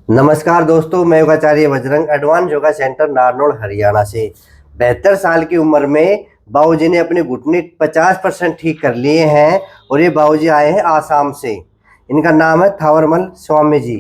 नमस्कार दोस्तों, मैं योगाचार्य बजरंग एडवांस योगा सेंटर नारनौल हरियाणा से। 72 साल की उम्र में बाबूजी ने अपने घुटने 50% ठीक कर लिए हैं और ये बाबूजी आए हैं आसाम से। इनका नाम है थावरमल स्वामी जी।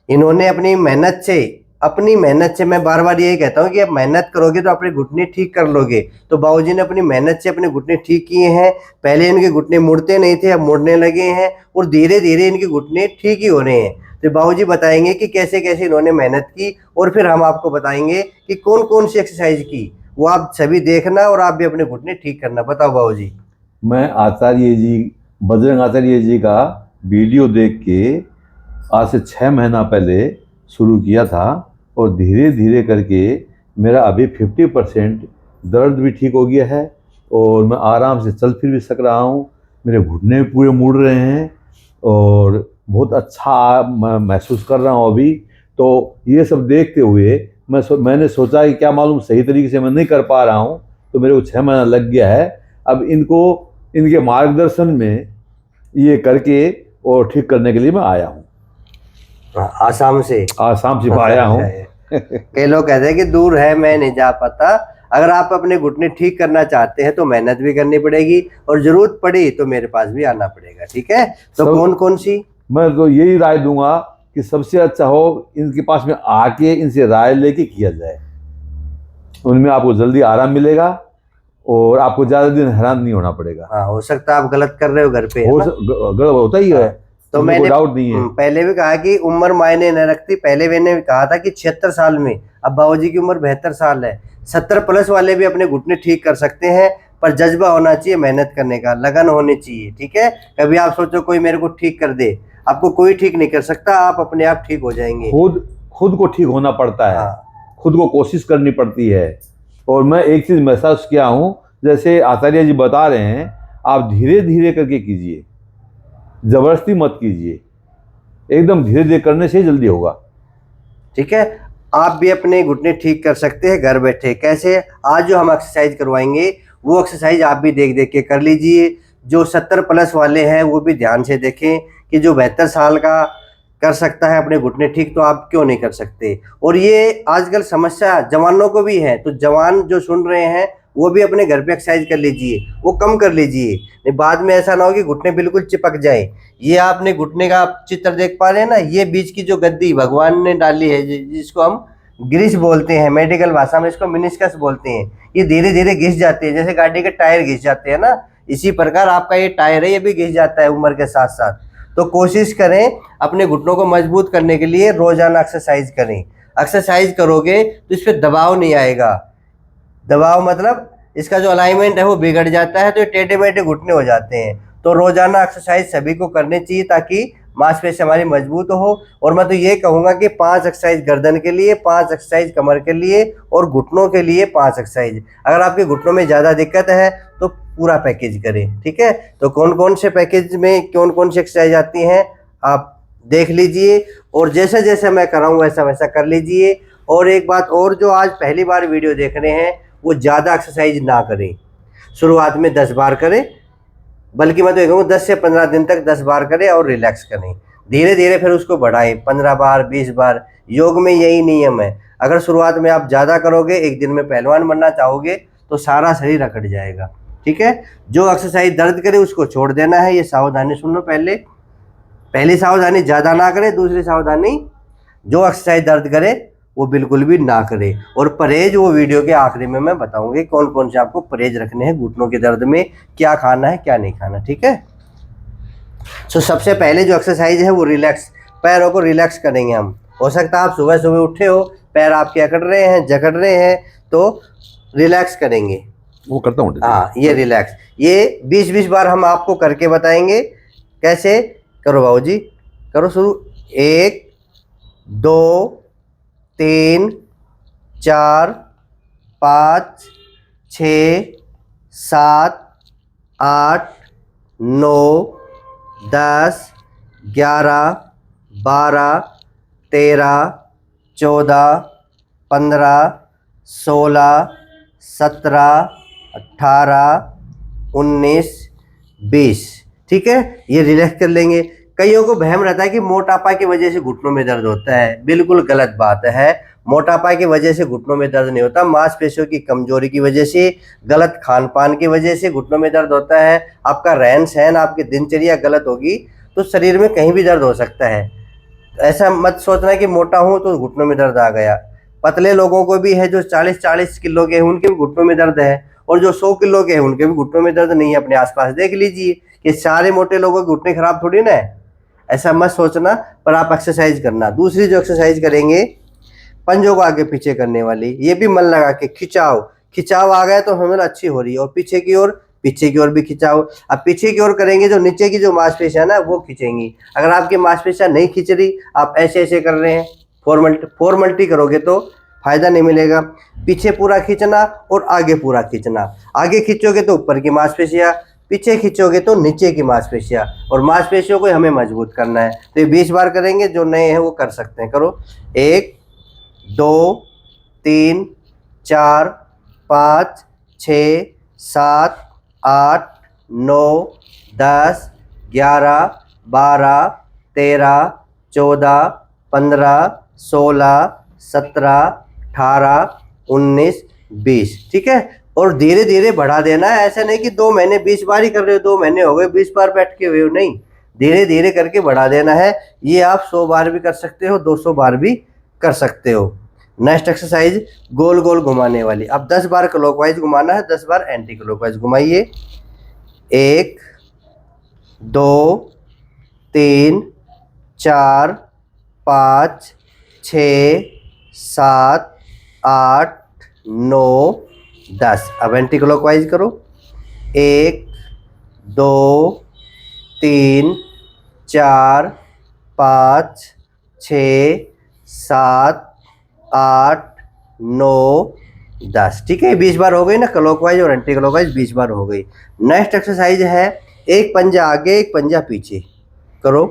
इन्होंने अपनी मेहनत से मैं बार बार यही कहता हूँ कि आप मेहनत करोगे तो अपने घुटने ठीक कर लोगे। तो बाबूजी ने अपनी मेहनत से अपने घुटने ठीक किए हैं। पहले इनके घुटने मुड़ते नहीं थे, अब मुड़ने लगे हैं और धीरे धीरे इनके घुटने ठीक ही हो रहे हैं। तो बाबूजी बताएंगे कि कैसे कैसे इन्होंने मेहनत की और फिर हम आपको बताएंगे कि कौन कौन सी एक्सरसाइज की। वो आप सभी देखना और आप भी अपने घुटने ठीक करना। बताओ बाबूजी। मैं आचार्य जी, बजरंग आचार्य जी का वीडियो देख के आज से 6 महीना पहले शुरू किया था और धीरे धीरे करके मेरा अभी 50% दर्द भी ठीक हो गया है और मैं आराम से चल फिर भी सक रहा हूँ। मेरे घुटने पूरे मुड़ रहे हैं और बहुत अच्छा मैं महसूस कर रहा हूँ अभी। तो ये सब देखते हुए मैंने सोचा कि क्या मालूम सही तरीके से मैं नहीं कर पा रहा हूँ, तो मेरे को 6 महीना लग गया है। अब इनके मार्गदर्शन में ये करके और ठीक करने के लिए मैं आया हूँ। आसाम से आसाम से आया हूँ। कई लोग कहते हैं कि दूर है, मैं नहीं जा पाता। अगर आप अपने घुटने ठीक करना चाहते हैं तो मेहनत भी करनी पड़ेगी और जरूरत पड़ी तो मेरे पास भी आना पड़ेगा। ठीक है, तो कौन कौन सी? मैं तो यही राय दूंगा कि सबसे अच्छा हो इनके पास में आके इनसे राय लेके किया जाए। उनमें आपको जल्दी आराम मिलेगा और आपको ज्यादा दिन हैरान नहीं होना पड़ेगा। हाँ, हो सकता है आप गलत कर रहे हो घर पे, गड़बड़ होता ही है। तो मैंने डाउट नहीं है। पहले भी कहा कि उम्र मायने न रखती। पहले मैंने भी कहा था कि 76 साल में, अब बाबूजी की उम्र 72 साल है। 70 प्लस वाले भी अपने घुटने ठीक कर सकते हैं, पर जज्बा होना चाहिए, मेहनत करने का लगन होनी चाहिए। ठीक है, कभी आप सोचो कोई मेरे को ठीक कर दे, आपको कोई ठीक नहीं कर सकता। आप अपने आप ठीक हो जाएंगे। खुद को ठीक होना पड़ता है। खुद को कोशिश करनी पड़ती है। और मैं एक चीज महसूस किया हूँ, जैसे आचार्य जी बता रहे हैं, आप धीरे धीरे करके कीजिए, जबरदस्ती मत कीजिए। एकदम धीरे धीरे करने से जल्दी होगा। ठीक है, आप भी अपने घुटने ठीक कर सकते हैं घर बैठे। कैसे? आज जो हम एक्सरसाइज करवाएंगे वो एक्सरसाइज आप भी देख देख के कर लीजिए। जो 70 प्लस वाले हैं वो भी ध्यान से देखें कि जो 72 साल का कर सकता है अपने घुटने ठीक, तो आप क्यों नहीं कर सकते। और ये आजकल समस्या जवानों को भी है, तो जवान जो सुन रहे हैं वो भी अपने घर पे एक्सरसाइज कर लीजिए, वो कम कर लीजिए। नहीं बाद में ऐसा ना हो कि घुटने बिल्कुल चिपक जाए। ये आपने घुटने का चित्र देख पा रहे हैं ना, ये बीच की जो गद्दी भगवान ने डाली है जिसको हम ग्रीस बोलते हैं, मेडिकल भाषा में इसको मिनिस्कस बोलते हैं। ये धीरे धीरे घिस जाती है, जैसे गाड़ी के टायर घिस जाते हैं ना, इसी प्रकार आपका ये टायर है, ये भी घिस जाता है उम्र के साथ साथ। तो कोशिश करें अपने घुटनों को मजबूत करने के लिए रोजाना एक्सरसाइज करें। एक्सरसाइज करोगे तो इस पर दबाव नहीं आएगा। दबाव मतलब इसका जो अलाइनमेंट है वो बिगड़ जाता है, तो ये टेढ़े मेढ़े घुटने हो जाते हैं। तो रोजाना एक्सरसाइज सभी को करनी चाहिए ताकि मांसपेशी हमारी मजबूत हो। और मैं तो ये कहूँगा कि 5 एक्सरसाइज गर्दन के लिए, 5 एक्सरसाइज कमर के लिए और घुटनों के लिए 5 एक्सरसाइज। अगर आपके घुटनों में ज़्यादा दिक्कत है तो पूरा पैकेज करें। ठीक है, तो कौन कौन से पैकेज में कौन कौन सी एक्सरसाइज आती हैं आप देख लीजिए और जैसे जैसे मैं कराऊँ वैसा वैसा कर लीजिए। और एक बात और, जो आज पहली बार वीडियो देख रहे हैं वो ज़्यादा एक्सरसाइज ना करें। शुरुआत में 10 बार करें, बल्कि मैं तो ये कहूँ 10 से 15 दिन तक 10 बार करें और रिलैक्स करें। धीरे धीरे फिर उसको बढ़ाएं, 15 बार 20 बार। योग में यही नियम है, अगर शुरुआत में आप ज़्यादा करोगे, एक दिन में पहलवान बनना चाहोगे तो सारा शरीर अकड़ जाएगा। ठीक है, जो एक्सरसाइज दर्द करे उसको छोड़ देना है। ये सावधानी सुन लो। पहली सावधानी ज़्यादा ना करें, दूसरी सावधानी जो एक्सरसाइज दर्द करे वो बिल्कुल भी ना करे। और परहेज वो वीडियो के आखिरी में मैं बताऊंगी कौन कौन से आपको परहेज रखने हैं घुटनों के दर्द में, क्या खाना है क्या नहीं खाना। ठीक है, तो सबसे पहले जो एक्सरसाइज है वो रिलैक्स, पैरों को रिलैक्स करेंगे हम। हो सकता है आप सुबह सुबह उठे हो, पैर आपके अकड़ रहे हैं, जकड़ रहे हैं, तो रिलैक्स करेंगे। वो करता हूँ। हाँ, ये रिलैक्स, ये 20-20 बार हम आपको करके बताएंगे। कैसे करो बाबू जी, करो शुरू। 1 2 3 4 5 6 7 8 9 10 11 12 13 14 15 16 17 18 19 20। ठीक है, ये रिलैक्स कर लेंगे। कईयों को वहम रहता है कि मोटापा की वजह से घुटनों में दर्द होता है। बिल्कुल गलत बात है। मोटापा की वजह से घुटनों में दर्द नहीं होता, मांसपेशियों की कमजोरी की वजह से, गलत खान पान की वजह से घुटनों में दर्द होता है। आपका रहन सहन, आपकी दिनचर्या गलत होगी तो शरीर में कहीं भी दर्द हो सकता है। ऐसा मत सोचना कि मोटा हूं तो घुटनों में दर्द आ गया। पतले लोगों को भी है, जो 40-40 किलो के हैं उनके भी घुटनों में दर्द है, और जो 100 किलो के हैं उनके भी घुटनों में दर्द नहीं है। अपने आसपास देख लीजिए कि सारे मोटे लोगों के घुटने खराब थोड़ी ना है। ऐसा मत सोचना, पर आप एक्सरसाइज करना। दूसरी जो एक्सरसाइज करेंगे पंजों को आगे पीछे करने वाली, ये भी मन लगा के खिंचाव आ गया तो हमें अच्छी हो रही है। और पीछे की ओर भी खिंचाव। अब पीछे की ओर करेंगे जो नीचे की जो मांसपेशियां ना वो खींचेंगी। अगर आपकी मांसपेशियां नहीं खींच रही, आप ऐसे ऐसे कर रहे हैं, फॉर्मलिटी करोगे तो फायदा नहीं मिलेगा। पीछे पूरा खींचना और आगे पूरा खींचना। आगे खींचोगे तो ऊपर की मांसपेशियां, पीछे खींचोगे तो नीचे की मांसपेशियां। और मांसपेशियों को हमें मजबूत करना है, तो ये 20 बार करेंगे। जो नए हैं वो कर सकते हैं, करो। 1 2 3 4 5 6 7 8 9 10 11 12 13 14 15 16 17 18 19 20। ठीक है। और धीरे धीरे बढ़ा देना है। ऐसा नहीं कि 2 महीने 20 बार ही कर रहे हो, 2 महीने हो गए 20 बार बैठ के हुए हो, नहीं। धीरे धीरे करके बढ़ा देना है। ये आप 100 बार भी कर सकते हो, 200 बार भी कर सकते हो। नेक्स्ट एक्सरसाइज गोल गोल घुमाने वाली। अब 10 बार क्लॉकवाइज घुमाना है, 10 बार एंटी क्लॉकवाइज घुमाइए। 1 2 3 4 5 6 7 8 9 10। अब एंटी क्लॉकवाइज करो। 1 2 3 4 5 6 7 8 9 10। ठीक है, 20 बार हो गई ना क्लॉकवाइज और एंटी क्लॉकवाइज, 20 बार हो गई। नेक्स्ट एक्सरसाइज है एक पंजा आगे एक पंजा पीछे करो।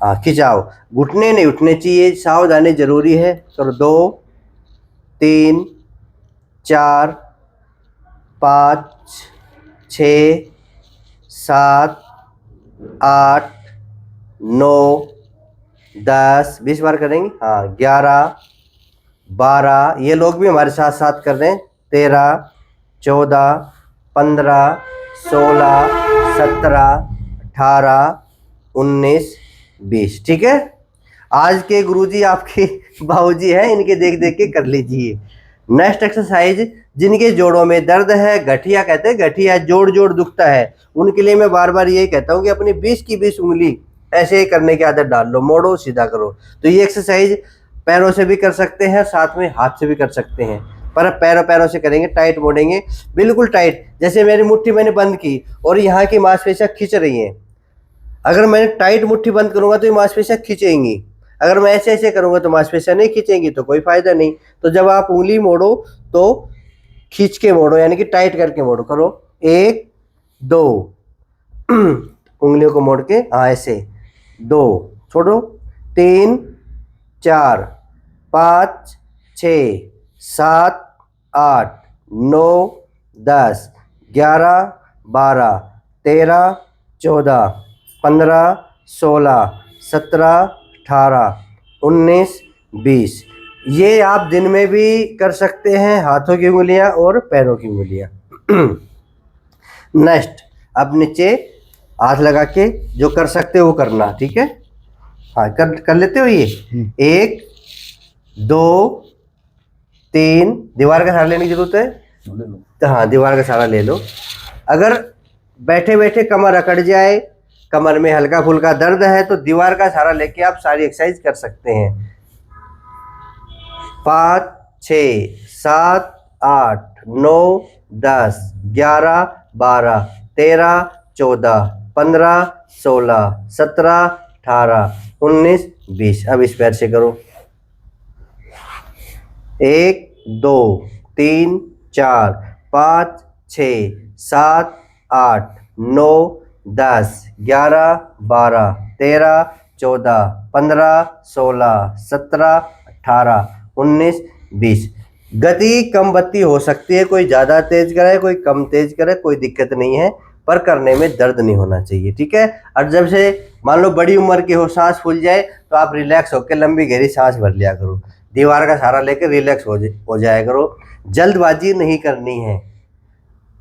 हाँ, खिंचाओ, घुटने नहीं उठने चाहिए, सावधानी जरूरी है। करो। 2 3 4 5 6 7 8 9 10। 20 बार करेंगे। हाँ, 11 12, ये लोग भी हमारे साथ साथ कर रहे हैं। 13 14 15 16 17 18 19 20। ठीक है। आज के गुरुजी आपके बाबूजी हैं, इनके देख देख के कर लीजिए। नेक्स्ट एक्सरसाइज, जिनके जोड़ों में दर्द है, गठिया कहते हैं, गठिया जोड़ दुखता है, उनके लिए मैं बार बार यही कहता हूँ कि अपनी 20 की 20 उंगली ऐसे ही करने की आदत डाल लो, मोड़ो सीधा करो। तो ये एक्सरसाइज पैरों से भी कर सकते हैं, साथ में हाथ से भी कर सकते हैं, पर पैरों से करेंगे। टाइट मोड़ेंगे, बिल्कुल टाइट। जैसे मेरी मुट्ठी मैंने बंद की और यहाँ की मांसपेशियां खींच रही हैं, अगर मैंने टाइट मुट्ठी बंद करूंगा तो ये मांसपेशियां खींचेंगी। अगर मैं ऐसे ऐसे करूंगा तो मांसपेशियां नहीं खींचेंगी, तो कोई फायदा नहीं। तो जब आप उंगली मोड़ो तो खींच के मोड़ो, यानी कि टाइट करके मोड़ो। करो। 1 2 उंगलियों को मोड़ के, हाँ ऐसे। 2 छोड़ो। 3 4 5 6 7 8 9 10 11 12 13 14 15 16 17 18 19 20। ये आप दिन में भी कर सकते हैं, हाथों की उंगलियां और पैरों की उंगलियां। नेक्स्ट, अब नीचे हाथ लगा के जो कर सकते हो वो करना। ठीक है। हाँ, कर लेते हो ये। 1 2 3, दीवार का सहारा लेने की जरूरत है तो हाँ, दीवार का सहारा ले लो। अगर बैठे बैठे कमर अकड़ जाए, कमर में हल्का फुल्का दर्द है, तो दीवार का सहारा लेके आप सारी एक्सरसाइज कर सकते हैं। 5 6 7 8 9 10 11 12 13 14 15 16 17 18 19 20। अब इस पैर से करो। 1 2 3 4 5 6 7 8 9 10 11 12 13 14 15 16 17 18 19 20। गति कम बत्ती हो सकती है, कोई ज़्यादा तेज करे कोई कम तेज करे, कोई दिक्कत नहीं है। पर करने में दर्द नहीं होना चाहिए, ठीक है। और जब से मान लो बड़ी उम्र के हो, सांस फूल जाए तो आप रिलैक्स होकर लंबी गहरी सांस भर लिया करो, दीवार का सहारा लेकर रिलैक्स हो जाया करो। जल्दबाजी नहीं करनी है,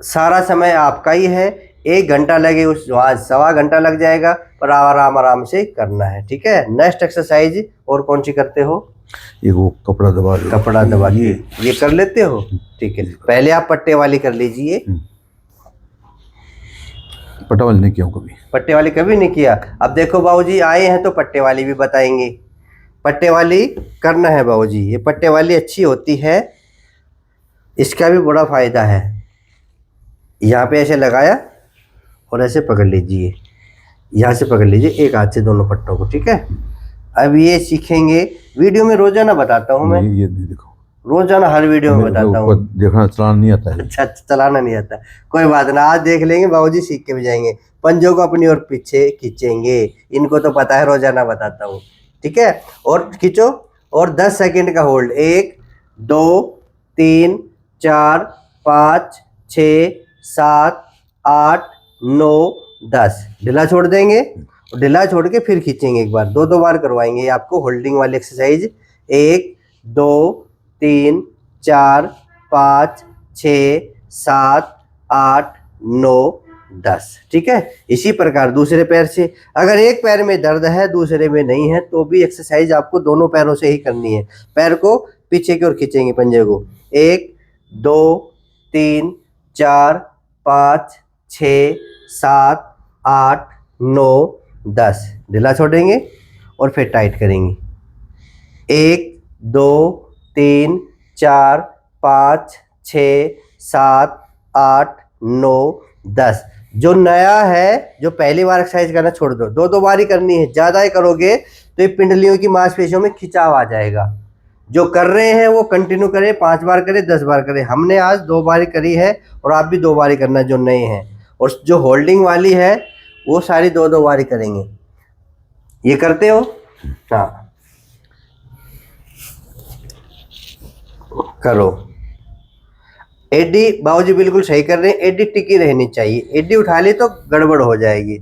सारा समय आपका ही है। 1 घंटा लगे उस वहाँ 1.25 घंटा लग जाएगा, पर आराम आराम से करना है, ठीक है। नेक्स्ट एक्सरसाइज और कौन सी करते हो? ये वो कपड़ा दबा ये कर लेते हो, ठीक है। पहले आप पट्टे वाली कर लीजिए। पट्टा वाली नहीं किया हूं कभी। पट्टे वाली कभी नहीं किया? अब देखो बाबूजी आए हैं तो पट्टे वाली भी बताएंगे। पट्टे वाली करना है बाबूजी, ये पट्टे वाली अच्छी होती है, इसका भी बड़ा फायदा है। यहाँ पे ऐसे लगाया और ऐसे पकड़ लीजिए, यहाँ से पकड़ लीजिए एक हाथ से दोनों पट्टों को, ठीक है। अब ये सीखेंगे, वीडियो में रोजाना बताता हूँ मैं, ये देखो रोजाना हर वीडियो में बताता हूँ। देखना चलाना नहीं आता है। अच्छा, चलाना नहीं आता, कोई बात ना, आज देख लेंगे बाबूजी, सीख के भी जाएंगे। पंजों को अपनी ओर पीछे खींचेंगे, इनको तो पता है, रोजाना बताता हूँ, ठीक है। और खींचो और 10 सेकंड का होल्ड, 1 2 3 4 5 6 7 8 9 10, ढीला छोड़ देंगे, ढीला छोड़ के फिर खींचेंगे एक बार, 2 बार करवाएंगे आपको होल्डिंग वाली एक्सरसाइज। 1 2 3 4 5 6 7 8 9 10, ठीक है। इसी प्रकार दूसरे पैर से, अगर एक पैर में दर्द है दूसरे में नहीं है तो भी एक्सरसाइज आपको दोनों पैरों से ही करनी है। पैर को पीछे की ओर खींचेंगे, पंजे को, 1 2 3 4 5 6 7 8 9 10, ढीला छोड़ेंगे और फिर टाइट करेंगे। 1 2 3 4 5 6 7 8 9 10। जो नया है, जो पहली बार एक्सरसाइज करना छोड़ दो, 2 बार ही करनी है, ज़्यादा ही करोगे तो ये पिंडलियों की मांसपेशियों में खिंचाव आ जाएगा। जो कर रहे हैं वो कंटिन्यू करें, 5 बार करें, 10 बार करें। हमने आज 2 बार ही करी है और आप भी 2 बार ही करना जो नए हैं। और जो होल्डिंग वाली है वो सारी 2 बार ही करेंगे। ये करते हो? हाँ, करो। एडी बाबूजी बिल्कुल सही कर रहे हैं, एडी टिकी रहनी चाहिए, एडी उठा ली तो गड़बड़ हो जाएगी।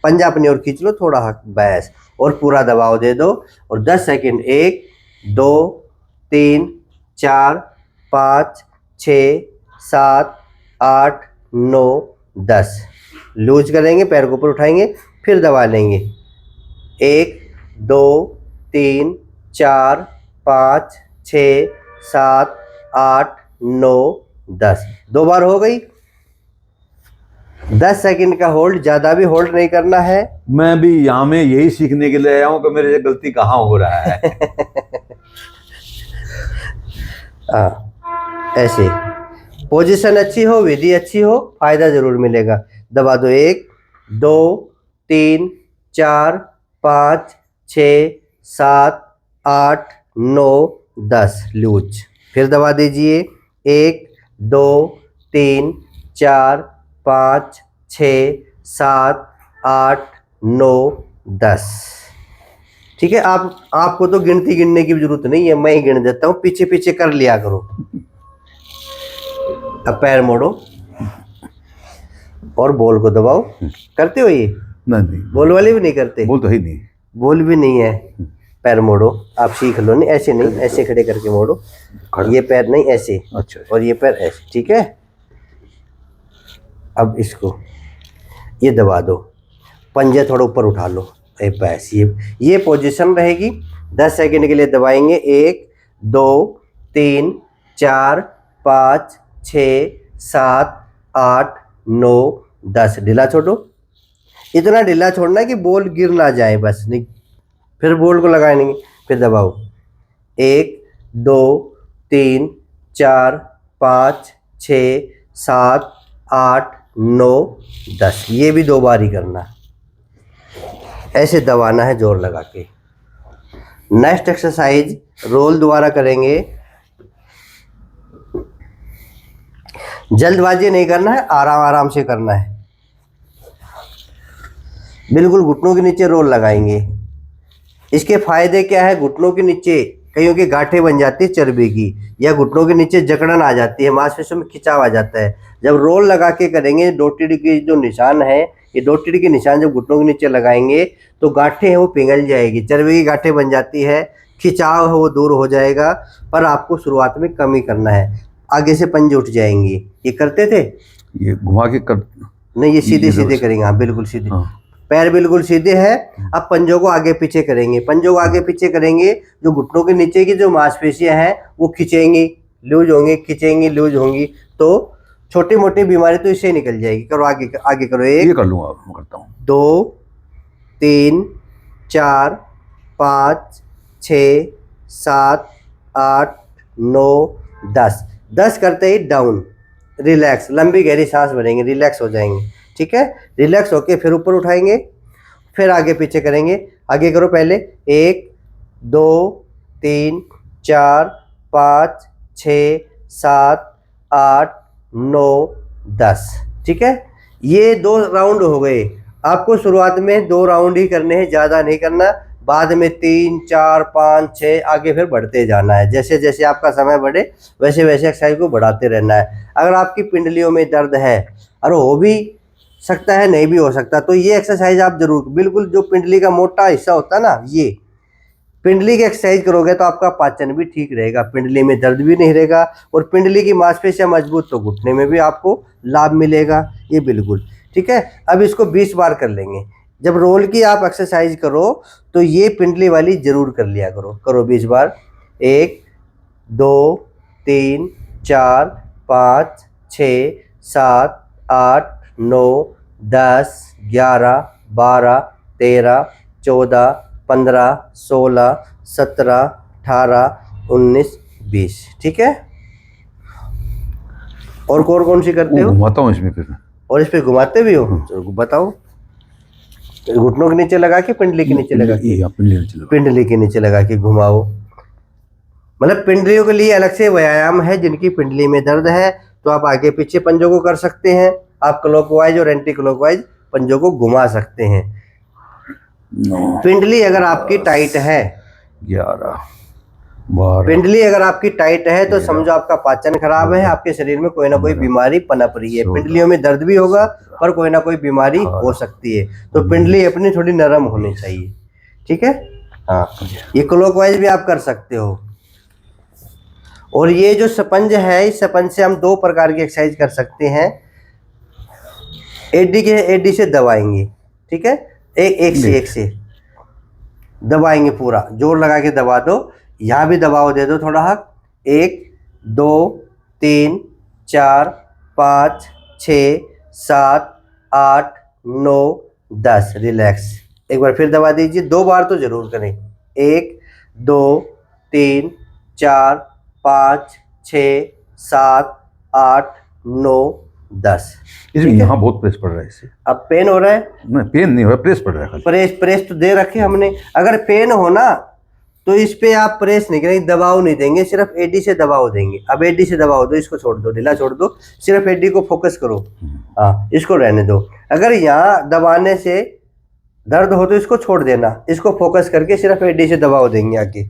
पंजा अपनी ओर खींच लो थोड़ा, बस, और पूरा दबाव दे दो। और 10 सेकंड, 1 2 3 4 5 6 7 8 9 10, लूज करेंगे, पैर को ऊपर उठाएंगे, फिर दबा लेंगे। 1 2 3 4 5 6 7 8 9 10, 2 बार हो गई। 10 सेकंड का होल्ड, ज्यादा भी होल्ड नहीं करना है। मैं भी यहाँ में यही सीखने के लिए आया हूँ कि मेरे से गलती कहाँ हो रहा है। ऐसे पोजीशन अच्छी हो, विधि अच्छी हो, फायदा जरूर मिलेगा। दबा दो, 1 2 3 4 5 6 7 8 9 10, लूज, फिर दबा दीजिए। 1 2 3 4 5 6 7 8 9 10, ठीक है। आपको तो गिनने की जरूरत नहीं है, मैं ही गिन देता हूँ, पीछे पीछे कर लिया करो। अब पैर मोड़ो और बॉल को दबाओ। करते हो ये? नहीं, बॉल वाली भी नहीं करते? बोल तो ही नहीं, बॉल भी नहीं है। पैर मोड़ो, आप सीख लो। नहीं, ऐसे नहीं, ऐसे खड़े करके मोड़ो, ये पैर नहीं, ऐसे। अच्छा, और ये पैर ऐसे, ठीक है। अब इसको ये दबा दो, पंजे थोड़ा ऊपर उठा लो, बस, ये पोजीशन रहेगी। 10 सेकंड के लिए दबाएंगे। 1 2 3 4 5 6 7 8 9 10, ढीला छोड़ो, इतना ढीला छोड़ना है कि बॉल गिर ना जाए, बस। नहीं, फिर बॉल को लगाएंगे, फिर दबाओ। 1 2 3 4 5 6 7 8 9 10, ये भी 2 बार ही करना, ऐसे दबाना है जोर लगा के। नेक्स्ट एक्सरसाइज रोल दोबारा करेंगे। जल्दबाजी नहीं करना है, आराम आराम से करना है। बिल्कुल घुटनों के नीचे रोल लगाएंगे। इसके फायदे क्या है? घुटनों के नीचे कईयों की गांठें बन जाती है चर्बी की, या घुटनों के नीचे जकड़न आ जाती है, मांसपेशियों में खिंचाव आ जाता है। जब रोल लगा के करेंगे, डॉटेड के जो निशान है, ये डॉटेड के निशान जब घुटनों के नीचे लगाएंगे तो गांठें हैं वो पिघल जाएगी, चर्बी की गांठें बन जाती है, खिंचाव है वो दूर हो जाएगा। पर आपको शुरुआत में कम ही करना है, आगे से पंजे उठ जाएंगे। ये करते थे, ये घुमा के कर, नहीं ये सीधे सीधे करेंगे, हाँ बिल्कुल सीधे। हाँ। पैर बिल्कुल सीधे है। अब पंजों को आगे पीछे करेंगे, पंजों को आगे पीछे करेंगे, जो घुटनों के नीचे की जो मांसपेशियां हैं वो खिंचेंगी, लूज होंगी, खिंचेंगी, लूज होंगी, तो छोटी मोटी बीमारी तो इससे निकल जाएगी। करो आगे, आगे करो। ये एक, कर लूंगा, मैं करता हूँ। 2, 3, 4, 5, 6, 7, 8, 9, 10। 10 करते ही डाउन, रिलैक्स, लंबी गहरी सांस भरेंगे, रिलैक्स हो जाएंगे। ठीक है, रिलैक्स होके फिर ऊपर उठाएंगे, फिर आगे पीछे करेंगे। आगे करो पहले, 1, 2, 3, 4, 5, 6, 7, 8, 9, 10। ठीक है, ये 2 राउंड हो गए। आपको शुरुआत में 2 राउंड ही करने हैं, ज़्यादा नहीं करना। बाद में 3, 4, 5, 6 आगे फिर बढ़ते जाना है। जैसे जैसे आपका समय बढ़े वैसे वैसे एक्सरसाइज को बढ़ाते रहना है। अगर आपकी पिंडलियों में दर्द है, और हो भी सकता है नहीं भी हो सकता, तो ये एक्सरसाइज आप जरूर, बिल्कुल जो पिंडली का मोटा हिस्सा होता है ना, ये पिंडली की एक्सरसाइज करोगे तो आपका पाचन भी ठीक रहेगा, पिंडली में दर्द भी नहीं रहेगा, और पिंडली की मांसपेशियां मजबूत तो घुटने में भी आपको लाभ मिलेगा। ये बिल्कुल ठीक है। अब इसको 20 बार कर लेंगे। जब रोल की आप एक्सरसाइज करो तो ये पिंडली वाली जरूर कर लिया करो। करो 20 बार। 1, 2, 3, 4, 5, 6, 7, 8, 9, 10, 11, 12, 13, 14, 15, 16, 17, 18, 19, 20। ठीक है। और कौन सी करते हो? घुमाता हूँ इसमें फिर। और इस पे घुमाते भी हो? चलो बताओ। घुटनों के नीचे लगा के, पिंडली के नीचे लगा के, पिंडली के नीचे लगा के घुमाओ। मतलब पिंडलियों के लिए अलग से व्यायाम है। जिनकी पिंडली में दर्द है तो आप आगे पीछे पंजों को कर सकते हैं। आप क्लॉकवाइज और एंटी क्लॉकवाइज पंजों को घुमा सकते हैं। पिंडली अगर आपकी टाइट है, 11, 12, पिंडली अगर आपकी टाइट है तो समझो आपका पाचन खराब है, आपके शरीर में कोई ना कोई बीमारी पनप रही है। पिंडलियों में दर्द भी होगा पर कोई ना कोई बीमारी हो सकती है, तो पिंडली अपनी थोड़ी नरम होनी चाहिए। ठीक है, हाँ। ये क्लॉकवाइज भी आप कर सकते हो। और ये जो स्पंज है, इस स्पंज से हम 2 प्रकार की एक्सरसाइज कर सकते हैं। एडी से दबाएंगे। ठीक है, एक से दबाएंगे, पूरा जोर लगा के दबा दो। यहाँ भी दबाव दे दो थोड़ा हक। 1, 2, 3, 4, 5, 6, 7, 8, 9, 10। रिलैक्स। एक बार फिर दबा दीजिए। 2 बार तो जरूर करें। 1, 2, 3, 4, 5, 6, 7, 8, 9, 10। इसमें यहाँ बहुत प्रेस पड़ रहा है इससे। अब पेन हो रहा है? नहीं, पेन नहीं हो रहा, प्रेस पड़ रहा है। प्रेस तो दे रखे हमने। अगर पेन हो ना तो इस पे आप प्रेस नहीं करेंगे, दबाव नहीं देंगे, सिर्फ एडी से दबाव देंगे। अब एडी से दबाव दो, इसको छोड़ दो, ढीला छोड़ दो, सिर्फ एडी को फोकस करो। हाँ, इसको रहने दो। अगर यहाँ दबाने से दर्द हो तो इसको छोड़ देना, इसको फोकस करके सिर्फ एडी से दबाव देंगे आगे।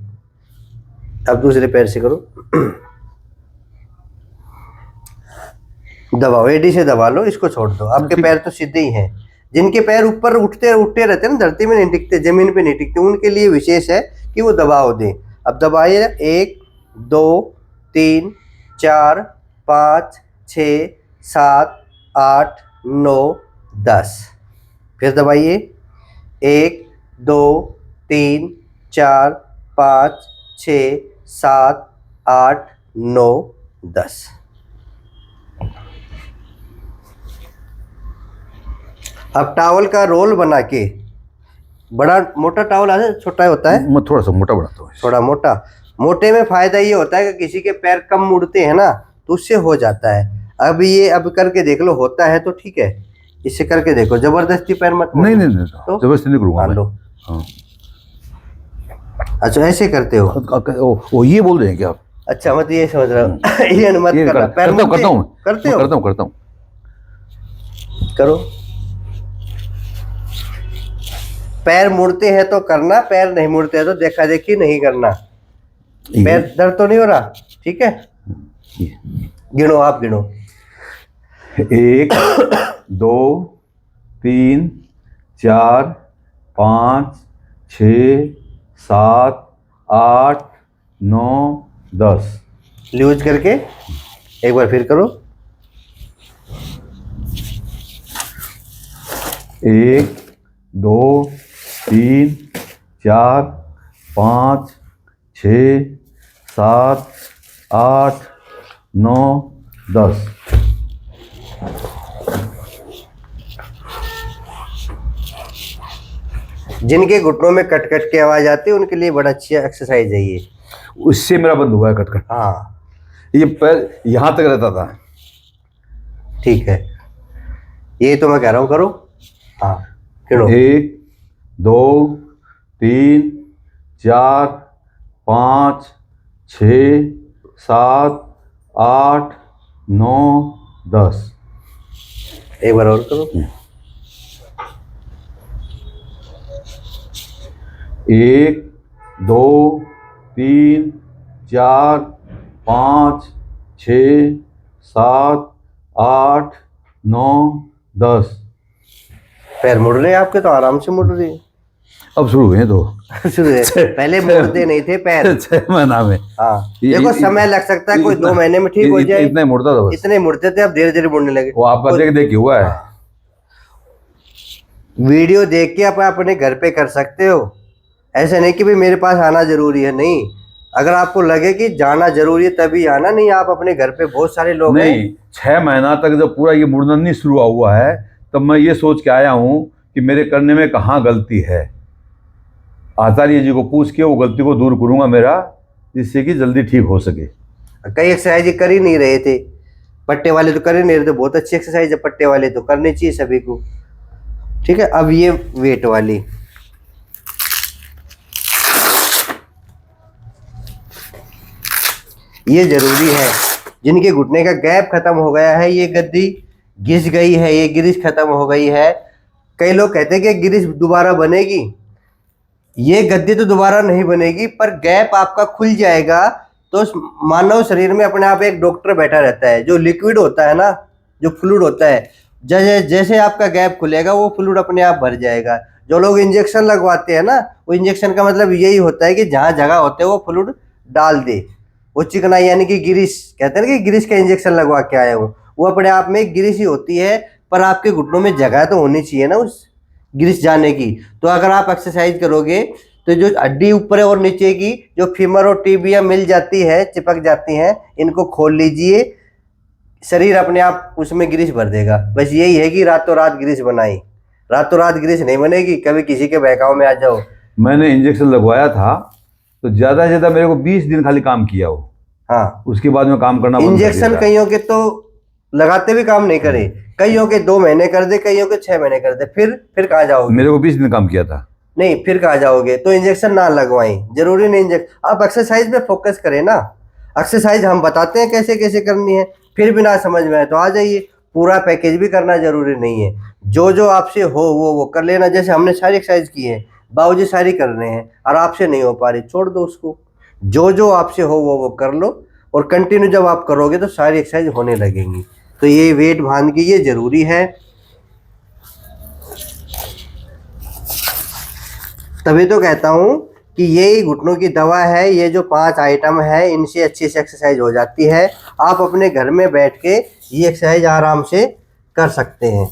अब दूसरे पैर से करो, दबाओ, एडी से दबा लो, इसको छोड़ दो। आपके पैर तो सीधे ही हैं। जिनके पैर ऊपर उठते रहते हैं ना, धरती में नहीं टिकते, जमीन पे नहीं टिकते, उनके लिए विशेष है कि वो दबाव दें। अब दबाइए। 1, 2, 3, 4, 5, 6, 7, 8, 9, 10। फिर दबाइए। 1, 2, 3, 4, 5, 6, 7, 8, 9, 10। अब टॉवल का रोल बना के, बड़ा मोटा टॉवल आता है, छोटा होता है? मैं थोड़ा सा मोटा बनाता हूँ। थोड़ा मोटा। मोटे में फायदा ये होता है कि किसी के पैर कम मुड़ते हैं ना, तो उससे हो जाता है। अब ये अब करके देख लो, होता है तो ठीक है, इससे करके देखो। जबरदस्ती पैर मत मोड़ो। नहीं, तो जबरदस्ती नहीं करूँगा। लो। हाँ। अच्छा, ऐसे करते हो? ओ, ये बोल रहे हैं क्या आप? अच्छा, मत ये समझ रहा हूँ। ये मत करना। पैर करता हूँ, करते हो? करो। पैर मुड़ते हैं तो करना, पैर नहीं मुड़ते हैं तो देखा देखी नहीं करना। पैर दर्द तो नहीं हो रहा? ठीक है, गिनो, आप गिनो। 1 2 3 4 5 6 7 8 9 10। लूज करके एक बार फिर करो। 1 2 3 4 5 6 7 8 9 10। जिनके घुटनों में कट कट की आवाज आती है उनके लिए बड़ा अच्छी एक्सरसाइज है ये। उससे मेरा बंद हुआ है कटकट। हाँ ये पैर यहाँ तक रहता था। ठीक है, ये तो मैं कह रहा हूँ करो। हाँ गिनो। 1 2 3 4 5 6 7 8 9 10। एक बार और करो। 1 2 3 4 5 6 7 8 9 10। पैर मुड़ रहे हैं आपके? तो आराम से मुड़ रहे हैं। अब शुरू हुए तो शुरू है। पहले मुड़ते नहीं थे पैर। 6 महीना में। हाँ ये- देखो, ये- समय लग सकता है, कोई 2 महीने में ठीक हो जाए। इतना ही मुड़ता था बस। इतने मुड़ते थे, अब धीरे धीरे मुड़ने लगे। वो आपका देख देख के हुआ है। वीडियो देख के आप अपने घर पे कर सकते हो। ऐसा नहीं कि भाई मेरे पास आना जरूरी है, नहीं। अगर आपको लगे कि जाना जरूरी है तभी आना, नहीं आप अपने घर पे बहुत सारे लोग हैं। नहीं, 6 महीना तक जब पूरा ये मुड़ना नहीं शुरू हुआ है तब मैं ये सोच के आया हूँ कि मेरे करने में कहाँ गलती है। आचार्य जी को पूछ के वो गलती को दूर करूँगा मेरा, जिससे कि जल्दी ठीक हो सके। कई एक्सरसाइज कर ही नहीं रहे थे, पट्टे वाले तो कर ही नहीं रहे थे। बहुत अच्छी एक्सरसाइज है, पट्टे वाले तो करनी चाहिए सभी को। ठीक है, अब ये वेट वाली, ये जरूरी है। जिनके घुटने का गैप खत्म हो गया है, ये गद्दी घिस गई है, ये गिरिश खत्म हो गई है। कई लोग कहते हैं कि गिरिश दोबारा बनेगी। ये गद्दी तो दोबारा नहीं बनेगी, पर गैप आपका खुल जाएगा। तो मानव शरीर में अपने आप एक डॉक्टर बैठा रहता है, जो लिक्विड होता है ना, जो फ्लूइड होता है, जैसे जैसे आपका गैप खुलेगा वो फ्लूइड अपने आप भर जाएगा। जो लोग इंजेक्शन लगवाते हैं ना, वो इंजेक्शन का मतलब यही होता है कि जहाँ जगह होते हैं वो फ्लूइड डाल दे। वो चिकनाई यानी कि गिरिश, कहते हैं ना कि गिरिश का इंजेक्शन लगवा के आया हूँ, वो अपने आप में एक गिरिश ही होती है। पर आपके घुटनों में जगह तो होनी चाहिए ना उस गिरिश जाने की। तो अगर आप एक्सरसाइज करोगे तो जो हड्डी ऊपर है और नीचे की जो फीमर और टिबिया मिल जाती है, चिपक जाती हैं, इनको खोल लीजिए, शरीर अपने आप उसमें गिरिश भर देगा। बस यही है कि रातों रात गिरिश बनाई, रातों रात गिरिश नहीं बनेगी। कभी किसी के बहकाव में आ जाओ। मैंने इंजेक्शन लगवाया था तो ज़्यादा से ज़्यादा मेरे को 20 दिन खाली काम किया वो। हाँ, उसके बाद में काम करना बंद कर दिया इंजेक्शन था। कईयों के तो लगाते भी काम नहीं करे, कईयों के 2 महीने कर दे, कईयों के 6 महीने कर दे। फिर कहाँ जाओगे? मेरे को 20 दिन काम किया था। नहीं, फिर कहाँ जाओगे? तो इंजेक्शन ना लगवाएं, जरूरी नहीं इंजेक्शन। आप एक्सरसाइज में फोकस करें ना। एक्सरसाइज हम बताते हैं कैसे कैसे करनी है, फिर भी ना समझ में आए तो आ जाइए। पूरा पैकेज भी करना जरूरी नहीं है, जो जो आपसे हो वो कर लेना। जैसे हमने सारी एक्सरसाइज की है, बाबूजी सारी कर रहे हैं, और आपसे नहीं हो पा रही, छोड़ दो उसको। जो जो आपसे हो वो कर लो, और कंटिन्यू जब आप करोगे तो सारी एक्सरसाइज होने लगेंगी। तो ये वेट बांध के ये जरूरी है। तभी तो कहता हूँ कि यही घुटनों की दवा है। ये जो 5 आइटम है, इनसे अच्छी से एक्सरसाइज हो जाती है। आप अपने घर में बैठ के ये एक्सरसाइज आराम से कर सकते हैं।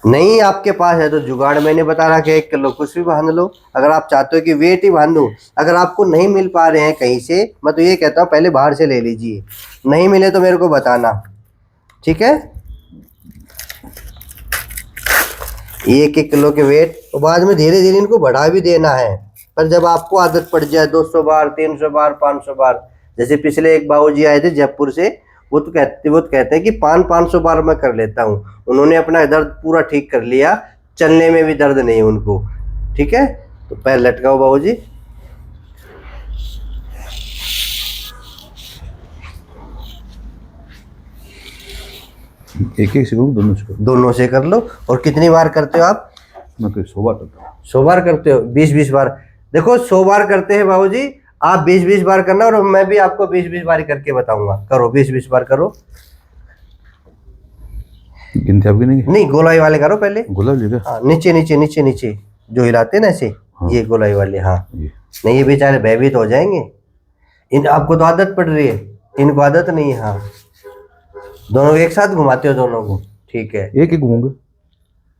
नहीं आपके पास है तो जुगाड़ मैंने बता रखा है, 1 किलो कुछ भी बांध लो। अगर आप चाहते हो कि वेट ही बांधूं, अगर आपको नहीं मिल पा रहे हैं कहीं से, मैं तो ये कहता हूँ पहले बाहर से ले लीजिए। नहीं मिले तो मेरे को बताना, ठीक है? 1-1 किलो के वेट, और बाद में धीरे धीरे इनको बढ़ा भी देना है। पर जब आपको आदत पड़ जाए 200 बार, 300 बार, 500 बार, जैसे पिछले एक बाबूजी आए थे जयपुर से, वो तो कहते हैं कि 500 बार मैं कर लेता हूँ। उन्होंने अपना दर्द पूरा ठीक कर लिया, चलने में भी दर्द नहीं उनको। ठीक है, तो पैर लटकाओ बाबूजी। एक से करूँ, दोनों से कर लो। और कितनी बार करते हो आप? मैं कोई 100 बार करता हूँ। 100 बार करते हो? 20-20 बार। देखो 100 बार करते हैं बाबूजी, आप 20-20 बार करना और मैं भी आपको 20-20 बार करके बताऊंगा। करो 20-20 बार करो। गिनती आपकी नहीं नहीं, गोलाई वाले करो पहले। गुलाब जी का हाँ, नीचे नीचे नीचे नीचे जो हिलाते हैं ना ऐसे, हाँ। ये गोलाई वाले। हाँ, ये नहीं ये बेचारे भयभीत हो जाएंगे। इन आपको तो आदत पड़ रही है, इनको आदत नहीं है। हाँ, दोनों एक साथ घुमाते हो दोनों को, ठीक है। एक एक घूमूंगा,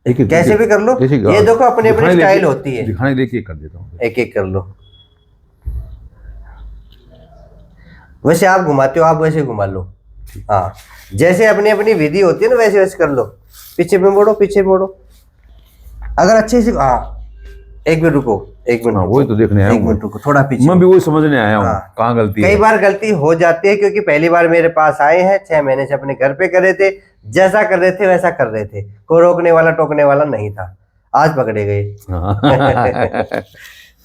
एक एक कैसे भी कर लो, ये देखो अपनी अपनी स्टाइल होती है। दिखाने लेके कर देता हूँ। एक एक कर लो। वैसे आप घुमाते हो, आप वैसे घुमा लो। हाँ, जैसे अपनी अपनी विधि होती है ना, वैसे वैसे कर लो। पीछे में मोड़ो, पीछे मोड़ो। अगर अच्छे से, हाँ, एक मिनट रुको, एक मिनट हाँ, रुको, वही तो देखने आया एक हूँ। मिनट रुको, थोड़ा पीछे। मैं भी वही समझने आया हूँ। हाँ। कहाँ गलती कई है। बार गलती हो जाती है, क्योंकि पहली बार मेरे पास आए हैं, 6 महीने से अपने घर पे कर रहे थे, जैसा कर रहे थे वैसा कर रहे थे, कोई रोकने वाला टोकने वाला नहीं था। आज पकड़े गए।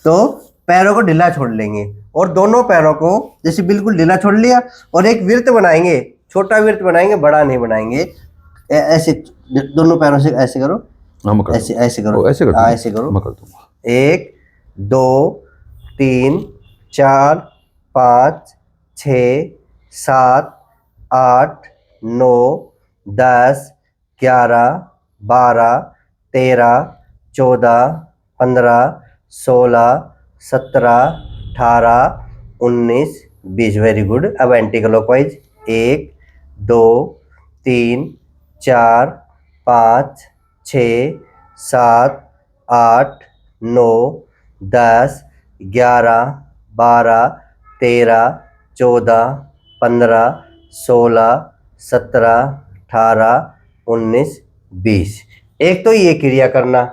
तो पैरों को ढीला छोड़ लेंगे, और दोनों पैरों को जैसे बिल्कुल ढीला छोड़ लिया, और एक वृत्त बनाएंगे, छोटा वृत्त बनाएंगे, बड़ा नहीं बनाएंगे। ऐसे दोनों पैरों से ऐसे करो, ऐसे ऐसे करो, ऐसे कर, ऐसे करो। मैं कर दूंगा। 1 2 3 4 5 6 7 8 9 10 11 12 13 14 15 16 17 18 19 20। Very good. अब एंटी क्लॉकवाइज 1 2 3 4 5 6 7 8 9 10 11 12 13 14 15 16 17 18 19 20। एक तो ये क्रिया करना,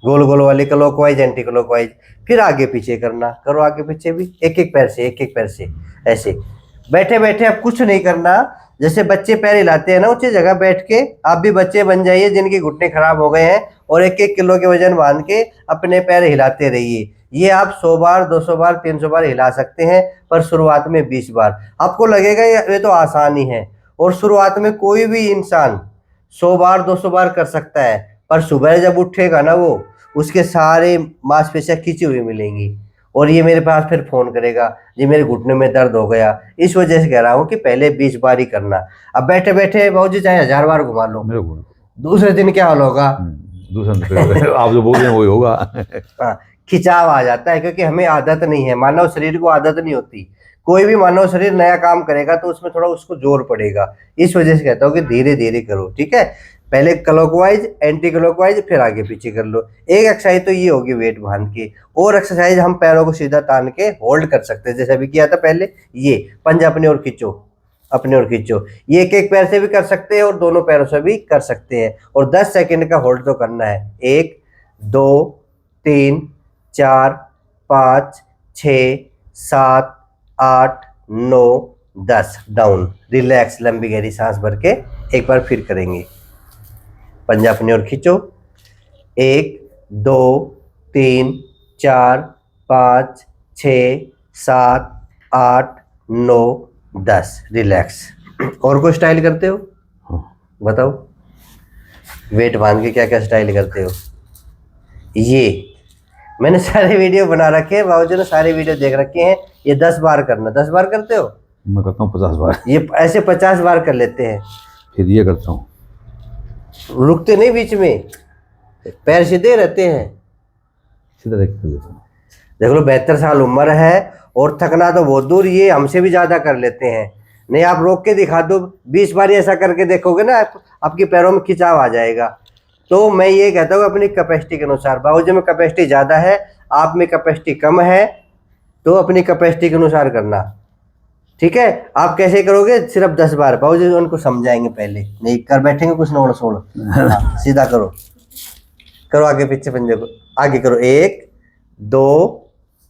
गोल गोल वाले क्लॉकवाइज एंटी क्लॉकवाइज, फिर आगे पीछे करना। करो आगे पीछे भी, एक एक पैर से, एक एक पैर से ऐसे। बैठे बैठे अब कुछ नहीं करना, जैसे बच्चे पैर हिलाते हैं ना ऊंची जगह बैठ के, आप भी बच्चे बन जाइए जिनके घुटने खराब हो गए हैं, और 1-1 किलो के वजन बांध के अपने पैर हिलाते रहिए। ये आप 100 बार 200 बार 300 बार हिला सकते हैं, पर शुरुआत में 20 बार। आपको लगेगा ये तो आसान ही है, और शुरुआत में कोई भी इंसान 100 बार 200 बार कर सकता है, पर सुबह जब उठेगा ना वो, उसके सारे मांसपेशियां खींची हुई मिलेंगी, और ये मेरे पास फिर फोन करेगा, जी मेरे घुटने में दर्द हो गया। इस वजह से कह रहा हूँ कि पहले 20 बार ही करना। अब बैठे बैठे बाबू जी चाहे 1000 बार घुमा लो, मेरे को दूसरे दिन क्या हाल होगा? दूसरा दिन आप जो बोल रहे हैं वही होगा। हाँ, खिंचाव आ जाता है, क्योंकि हमें आदत नहीं है, मानव शरीर को आदत नहीं होती। कोई भी मानव शरीर नया काम करेगा तो उसमें थोड़ा उसको जोर पड़ेगा। इस वजह से कहता हूँ कि धीरे धीरे करो, ठीक है। पहले क्लॉकवाइज एंटी क्लॉकवाइज, फिर आगे पीछे कर लो। एक एक्सरसाइज तो ये होगी वेट बांध के, और एक्सरसाइज हम पैरों को सीधा तान के होल्ड कर सकते हैं, जैसे अभी किया था पहले। ये पंजा अपनी ओर खींचो, अपने ओर खींचो। ये एक एक पैर से भी कर सकते हैं और दोनों पैरों से भी कर सकते हैं, और 10 सेकंड का होल्ड तो करना है। 1 2 3 4 5 6 7 8 9 10। डाउन, रिलैक्स, लंबी गहरी सांस भर के एक बार फिर करेंगे। पंजा अपनी ओर खींचो। 1 2 3 4 5 6 7 8 9 10। रिलैक्स। और कोई स्टाइल करते हो? हाँ। बताओ, वेट बांध के क्या क्या स्टाइल करते हो? ये मैंने सारे वीडियो बना रखे हैं, बाबूजी ने सारे वीडियो देख रखे हैं। ये 10 बार करना। 10 बार करते हो? मैं करता हूँ 50 बार। ये ऐसे 50 बार कर लेते हैं। फिर ये करता हूँ, रुकते नहीं बीच में, पैर सीधे रहते हैं। सीधा देख कर देता हूँ। देख लो, 72 साल उम्र है और थकना तो बहुत दूर, ये हमसे भी ज्यादा कर लेते हैं। नहीं, आप रोक के दिखा दो, 20 बार ऐसा करके देखोगे ना, आपके पैरों में खिंचाव आ जाएगा। तो मैं ये कहता हूँ अपनी कैपेसिटी के अनुसार। बाबूजी में कैपेसिटी ज़्यादा है, आप में कैपेसिटी कम है, तो अपनी कैपेसिटी के अनुसार करना, ठीक है। आप कैसे करोगे? सिर्फ 10 बार। बाबूजी उनको समझाएंगे, पहले नहीं कर बैठेंगे कुछ नोड़ सोड़। सीधा करो, करो आगे पीछे पंजे को, आगे करो। 1 2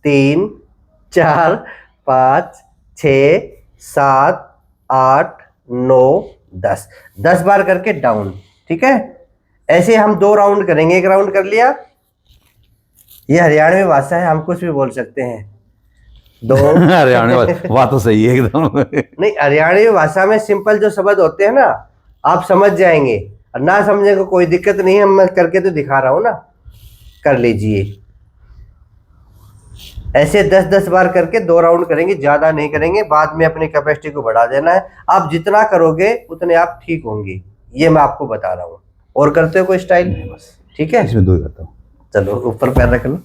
3 4 5 6 7 8 9 10। 10 बार करके डाउन, ठीक है। ऐसे हम 2 राउंड करेंगे। 1 राउंड कर लिया, ये हरियाणवी भाषा है, हम कुछ भी बोल सकते हैं। 2 हरियाणा बात तो सही है एकदम। नहीं, हरियाणवी भाषा में सिंपल जो शब्द होते हैं ना, आप समझ जाएंगे, और ना समझने को कोई दिक्कत नहीं है, मैं करके तो दिखा रहा हूं ना। कर लीजिए। ऐसे 10-10 बार करके 2 राउंड करेंगे, ज्यादा नहीं करेंगे, बाद में अपनी कैपेसिटी को बढ़ा देना है। आप जितना करोगे उतने आप ठीक होंगे, ये मैं आपको बता रहा हूँ। और करते हो कोई स्टाइल? बस ठीक है, इसमें 2 ही करता हूँ। चलो ऊपर पैर रख लो।